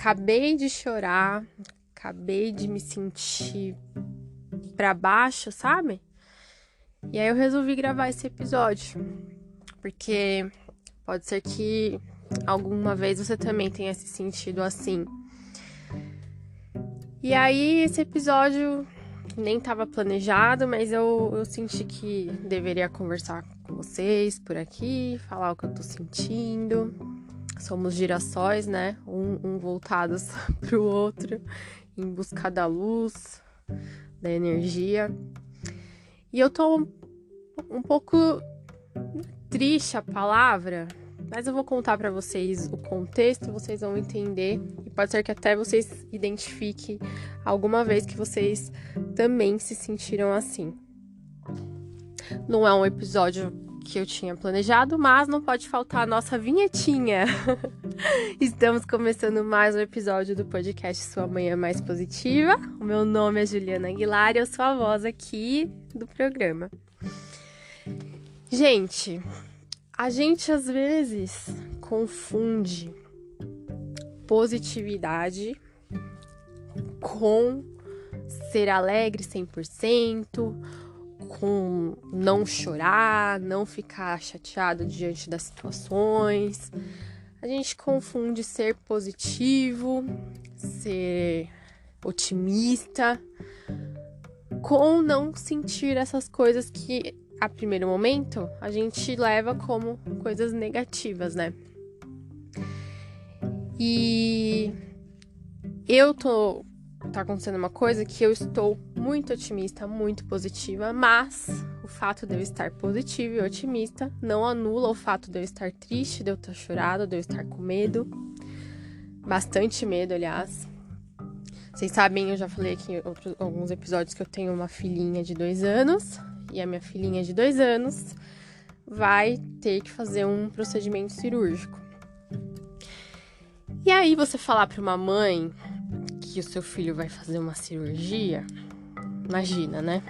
acabei de chorar, acabei de me sentir pra baixo, sabe? E aí eu resolvi gravar esse episódio, porque pode ser que alguma vez você também tenha se sentido assim. E aí esse episódio nem estava planejado, mas eu senti que deveria conversar com vocês por aqui, falar o que eu tô sentindo. Somos girassóis, né? Um voltados pro outro, em busca da luz, da energia. E eu tô um pouco triste a palavra, mas eu vou contar pra vocês o contexto, vocês vão entender. E pode ser que até vocês identifiquem alguma vez que vocês também se sentiram assim. Não é um episódio que eu tinha planejado, mas não pode faltar a nossa vinhetinha. Estamos começando mais um episódio do podcast Sua Manhã Mais Positiva. O meu nome é Juliana Aguilar e eu sou a voz aqui do programa. Gente, a gente às vezes confunde positividade com ser alegre 100%, com não chorar, não ficar chateado diante das situações. A gente confunde ser positivo, ser otimista, com não sentir essas coisas que, a primeiro momento, a gente leva como coisas negativas, né? E tá acontecendo uma coisa que eu estou muito otimista, muito positiva, mas o fato de eu estar positiva e otimista não anula o fato de eu estar triste, de eu estar chorado, de eu estar com medo. Bastante medo, aliás. Vocês sabem, eu já falei aqui em alguns episódios que eu tenho uma filhinha de 2 anos. E a minha filhinha de 2 anos vai ter que fazer um procedimento cirúrgico. E aí você falar para uma mãe que o seu filho vai fazer uma cirurgia, imagina, né?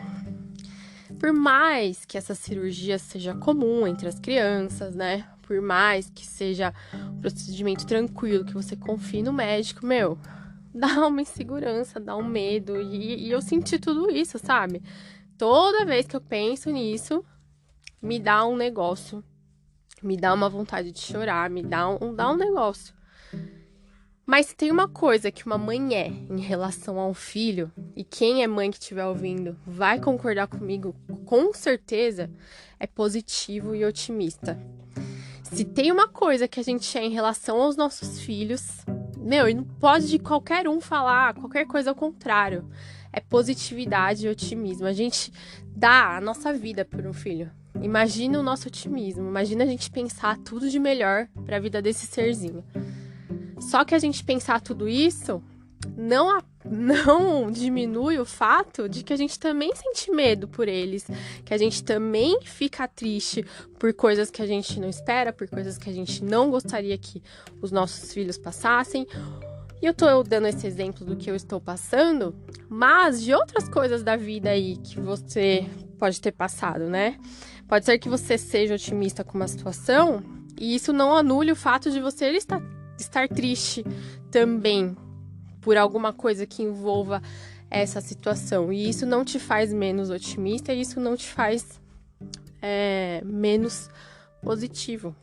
Por mais que essa cirurgia seja comum entre as crianças, né? Por mais que seja um procedimento tranquilo, que você confie no médico, dá uma insegurança, dá um medo. E eu senti tudo isso, sabe? Toda vez que eu penso nisso, me dá um negócio. Me dá uma vontade de chorar, me dá um negócio. Mas se tem uma coisa que uma mãe é em relação ao filho, e quem é mãe que estiver ouvindo vai concordar comigo, com certeza, é positivo e otimista. Se tem uma coisa que a gente é em relação aos nossos filhos, e não pode de qualquer um falar qualquer coisa ao contrário. É positividade e otimismo. A gente dá a nossa vida por um filho. Imagina o nosso otimismo. Imagina a gente pensar tudo de melhor para a vida desse serzinho. Só que a gente pensar tudo isso não diminui o fato de que a gente também sente medo por eles, que a gente também fica triste por coisas que a gente não espera, por coisas que a gente não gostaria que os nossos filhos passassem. E eu tô dando esse exemplo do que eu estou passando, mas de outras coisas da vida aí que você pode ter passado, né? Pode ser que você seja otimista com uma situação e isso não anule o fato de você estar triste também por alguma coisa que envolva essa situação. E isso não te faz menos otimista e isso não te faz menos positivo.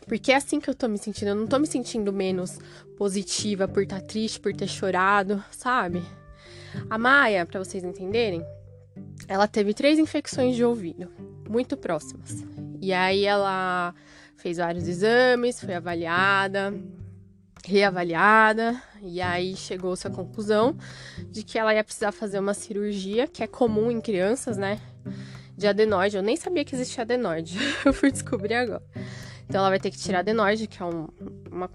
Porque é assim que eu tô me sentindo. Eu não tô me sentindo menos positiva por estar triste, por ter chorado, sabe? A Maia, pra vocês entenderem, ela teve 3 infecções de ouvido, muito próximas. E aí ela fez vários exames, foi avaliada, reavaliada, e aí chegou-se à conclusão de que ela ia precisar fazer uma cirurgia, que é comum em crianças, né? De adenoide. Eu nem sabia que existia adenoide, eu fui descobrir agora. Então ela vai ter que tirar adenoide, que é uma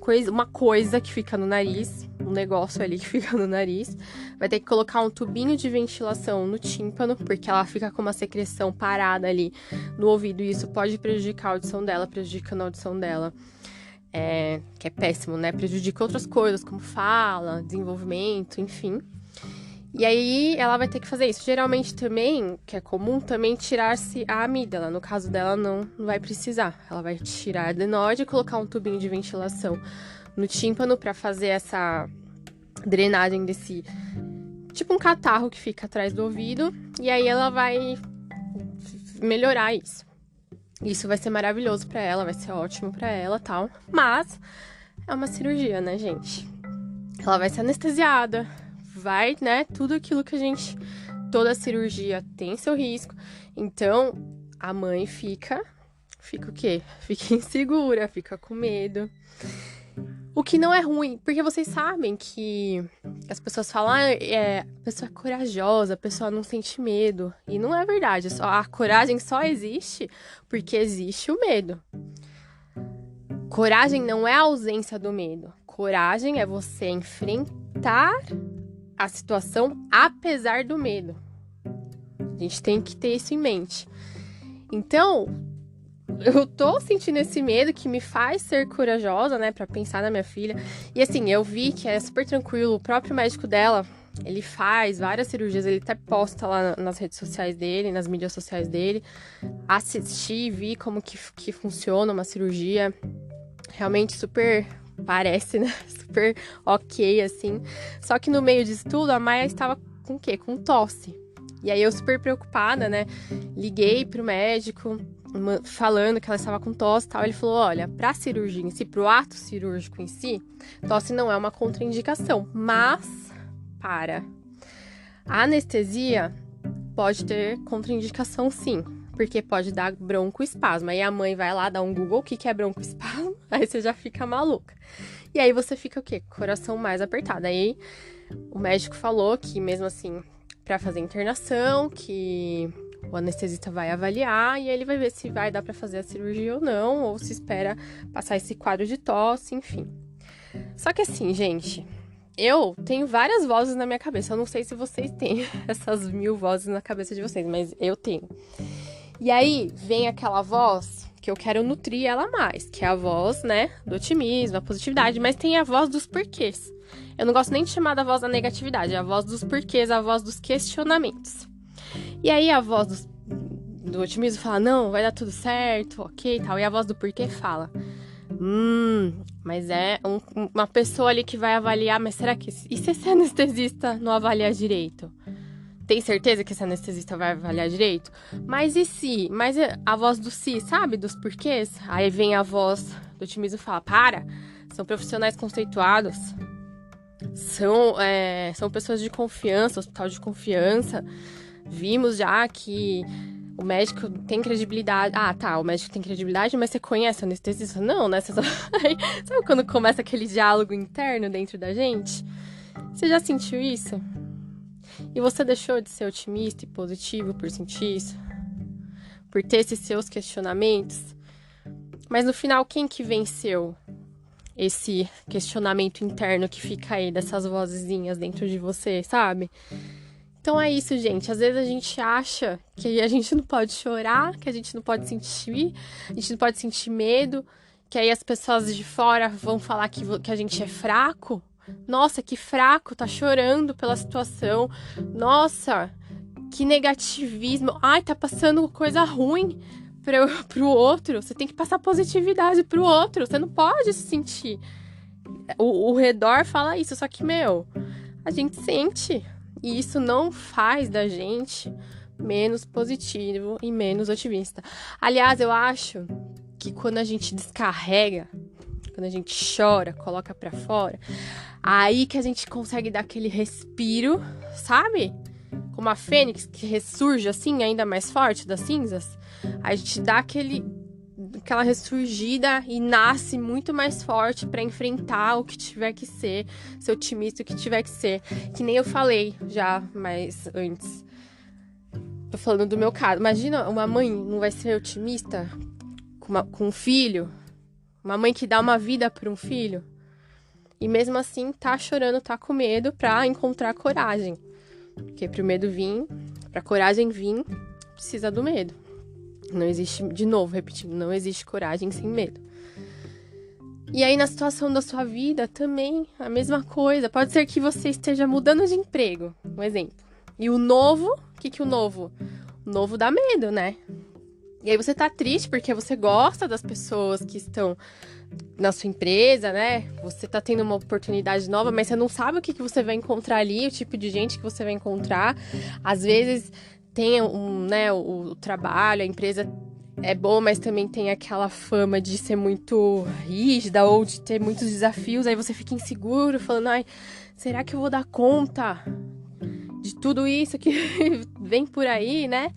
coisa que fica no nariz, um negócio ali que fica no nariz. Vai ter que colocar um tubinho de ventilação no tímpano, porque ela fica com uma secreção parada ali no ouvido e isso pode prejudicar a audição dela, prejudicando a audição dela. Que é péssimo, né? Prejudica outras coisas, como fala, desenvolvimento, enfim. E aí ela vai ter que fazer isso. Geralmente também, que é comum, também tirar-se a amígdala. No caso dela, não vai precisar. Ela vai tirar a adenoide e colocar um tubinho de ventilação no tímpano para fazer essa drenagem desse, tipo um catarro que fica atrás do ouvido, e aí ela vai melhorar isso. Isso vai ser maravilhoso pra ela, vai ser ótimo pra ela, tal. Mas é uma cirurgia, né, gente? Ela vai ser anestesiada, vai, né, tudo aquilo que a gente... Toda cirurgia tem seu risco. Então, a mãe fica o quê? Fica insegura, fica com medo. O que não é ruim, porque vocês sabem que as pessoas falam, a pessoa é corajosa, a pessoa não sente medo. E não é verdade, a coragem só existe porque existe o medo. Coragem não é a ausência do medo. Coragem é você enfrentar a situação apesar do medo. A gente tem que ter isso em mente. Então, eu tô sentindo esse medo que me faz ser corajosa, né, pra pensar na minha filha. E assim, eu vi que é super tranquilo, o próprio médico dela, ele faz várias cirurgias, ele até posta lá nas redes sociais dele, nas mídias sociais dele. Assisti, vi como que funciona uma cirurgia. Realmente super, parece, né, super ok, assim. Só que no meio disso tudo, a Maia estava com o quê? Com tosse. E aí eu super preocupada, né, liguei pro médico, falando que ela estava com tosse e tal. Ele falou, olha, pra cirurgia em si, pro ato cirúrgico em si, tosse não é uma contraindicação, mas para a anestesia pode ter contraindicação sim, porque pode dar broncoespasmo. Aí a mãe vai lá, dá um Google, o que é broncoespasmo? Aí você já fica maluca. E aí você fica o quê? Coração mais apertado. Aí o médico falou que mesmo assim, pra fazer internação, que o anestesista vai avaliar e ele vai ver se vai dar pra fazer a cirurgia ou não, ou se espera passar esse quadro de tosse, enfim. Só que assim, gente, eu tenho várias vozes na minha cabeça. Eu não sei se vocês têm essas 1000 vozes na cabeça de vocês, mas eu tenho. E aí vem aquela voz que eu quero nutrir ela mais, que é a voz, né, do otimismo, a positividade, mas tem a voz dos porquês. Eu não gosto nem de chamar da voz da negatividade, é a voz dos porquês, a voz dos questionamentos. E aí a voz do otimismo fala, não, vai dar tudo certo, ok e tal. E a voz do porquê fala, mas é uma pessoa ali que vai avaliar, mas será que... E se esse anestesista não avaliar direito? Tem certeza que esse anestesista vai avaliar direito? Mas e se? Mas a voz do si, sabe? Dos porquês? Aí vem a voz do otimismo e fala, são profissionais conceituados. São pessoas de confiança, hospital de confiança. Vimos já que o médico tem credibilidade. O médico tem credibilidade, mas você conhece o anestesista? Não, né? Sabe quando começa aquele diálogo interno dentro da gente? Você já sentiu isso? E você deixou de ser otimista e positivo por sentir isso? Por ter esses seus questionamentos? Mas no final, quem que venceu esse questionamento interno que fica aí dessas vozezinhas dentro de você, sabe? Então é isso, gente. Às vezes a gente acha que a gente não pode chorar, que a gente não pode sentir, a gente não pode sentir medo, que aí as pessoas de fora vão falar que a gente é fraco. Nossa, que fraco, tá chorando pela situação. Nossa, que negativismo. Ai, tá passando coisa ruim pro outro. Você tem que passar positividade pro outro. Você não pode se sentir. O redor fala isso, só que, a gente sente. E isso não faz da gente menos positivo e menos otimista. Aliás, eu acho que quando a gente descarrega, quando a gente chora, coloca pra fora, aí que a gente consegue dar aquele respiro, sabe? Como a fênix que ressurge assim, ainda mais forte das cinzas. A gente dá aquela ressurgida e nasce muito mais forte pra enfrentar o que tiver que ser otimista, o que tiver que ser. Que nem eu falei já, mas antes. Tô falando do meu caso. Imagina uma mãe não vai ser otimista com um filho. Uma mãe que dá uma vida para um filho. E mesmo assim tá chorando, tá com medo pra encontrar coragem. Porque pro medo vir, pra coragem vir, precisa do medo. Não existe, de novo, repetindo, não existe coragem sem medo. E aí na situação da sua vida também a mesma coisa. Pode ser que você esteja mudando de emprego, um exemplo. E o novo, o que o novo? O novo dá medo, né? E aí você tá triste porque você gosta das pessoas que estão na sua empresa, né? Você tá tendo uma oportunidade nova, mas você não sabe o que você vai encontrar ali, o tipo de gente que você vai encontrar. Às vezes tem né, o trabalho, a empresa é boa, mas também tem aquela fama de ser muito rígida ou de ter muitos desafios. Aí você fica inseguro, falando, ai, será que eu vou dar conta de tudo isso que vem por aí, né?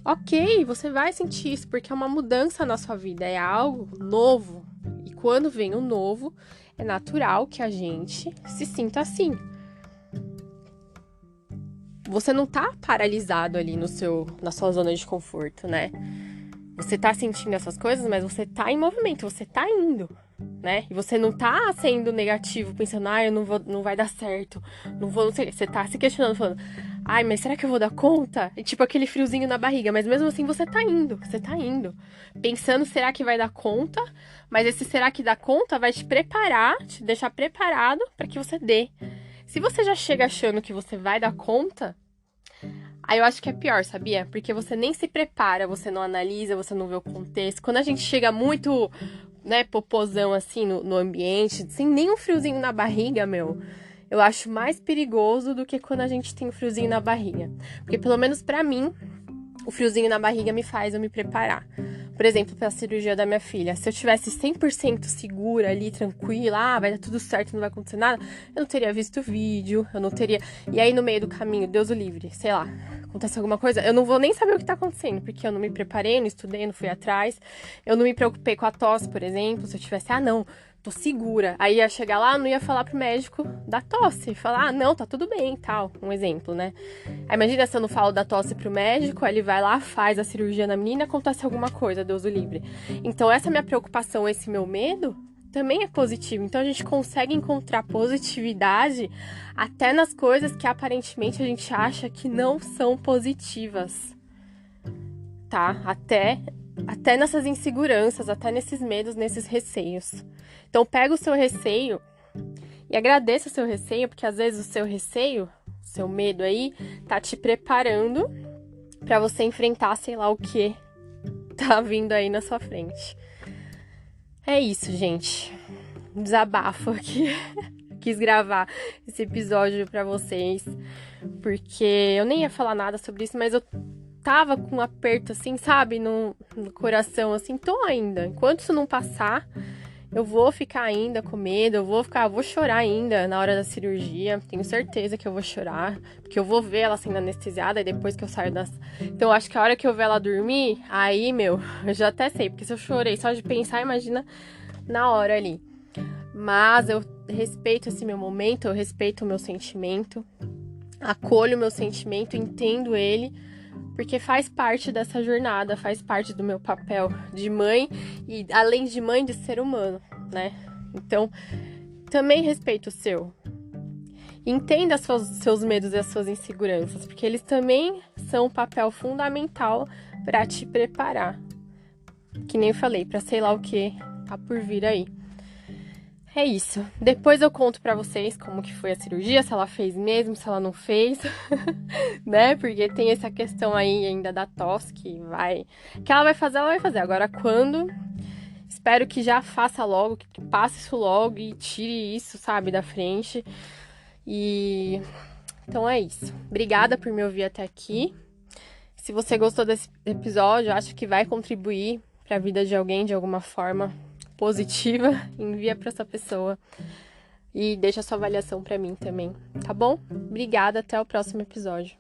Ok, você vai sentir isso, porque é uma mudança na sua vida, é algo novo. E quando vem o novo, é natural que a gente se sinta assim. Você não tá paralisado ali na sua zona de conforto, né? Você tá sentindo essas coisas, mas você tá em movimento, você tá indo, né? E você não tá sendo negativo, pensando, eu não vai dar certo, não vou, não sei. Você tá se questionando, falando, ai, mas será que eu vou dar conta? E tipo aquele friozinho na barriga, mas mesmo assim você tá indo. Pensando, será que vai dar conta? Mas esse será que dá conta vai te preparar, te deixar preparado para que você dê. Se você já chega achando que você vai dar conta, aí eu acho que é pior, sabia? Porque você nem se prepara, você não analisa, você não vê o contexto. Quando a gente chega muito, né, popozão assim no ambiente, sem nem um friozinho na barriga, eu acho mais perigoso do que quando a gente tem um friozinho na barriga. Porque pelo menos pra mim, o friozinho na barriga me faz eu me preparar. Por exemplo, para a cirurgia da minha filha. Se eu tivesse 100% segura ali, tranquila, vai dar tudo certo, não vai acontecer nada, eu não teria visto o vídeo, eu não teria... E aí, no meio do caminho, Deus o livre, sei lá, acontece alguma coisa, eu não vou nem saber o que tá acontecendo, porque eu não me preparei, não estudei, não fui atrás, eu não me preocupei com a tosse, por exemplo, se eu tivesse, não, tô segura. Aí ia chegar lá, não ia falar pro médico da tosse, falar, não, tá tudo bem, tal, um exemplo, né? Aí imagina se eu não falo da tosse pro médico, aí ele vai lá, faz a cirurgia na menina, acontece alguma coisa, Deus o livre. Então essa minha preocupação, esse meu medo, também é positivo. Então a gente consegue encontrar positividade até nas coisas que aparentemente a gente acha que não são positivas, tá? Até nessas inseguranças, até nesses medos, nesses receios. Então pega o seu receio e agradeça o seu receio, porque às vezes o seu receio, seu medo aí, tá te preparando pra você enfrentar, sei lá o que tá vindo aí na sua frente. É isso, gente. Desabafo aqui. Quis gravar esse episódio pra vocês, porque eu nem ia falar nada sobre isso, mas eu tava com um aperto assim, sabe, no coração, assim, tô ainda. Enquanto isso não passar, eu vou ficar ainda com medo, eu vou chorar ainda na hora da cirurgia, tenho certeza que eu vou chorar, porque eu vou ver ela sendo anestesiada e depois que eu saio das... Então, eu acho que a hora que eu ver ela dormir, aí, eu já até sei, porque se eu chorei só de pensar, imagina na hora ali. Mas eu respeito esse meu momento, eu respeito o meu sentimento, acolho o meu sentimento, entendo ele, porque faz parte dessa jornada, faz parte do meu papel de mãe e, além de mãe, de ser humano, né? Então, também respeito o seu. Entenda seus medos e as suas inseguranças, porque eles também são um papel fundamental para te preparar. Que nem eu falei, para sei lá o que tá por vir aí. É isso. Depois eu conto pra vocês como que foi a cirurgia, se ela fez mesmo, se ela não fez, né? Porque tem essa questão aí ainda da tosse que ela vai fazer, ela vai fazer. Agora quando? Espero que já faça logo, que passe isso logo e tire isso, sabe, da frente. E então é isso. Obrigada por me ouvir até aqui. Se você gostou desse episódio, acho que vai contribuir para a vida de alguém de alguma forma positiva, envia para essa pessoa e deixa sua avaliação para mim também, tá bom? Obrigada, até o próximo episódio.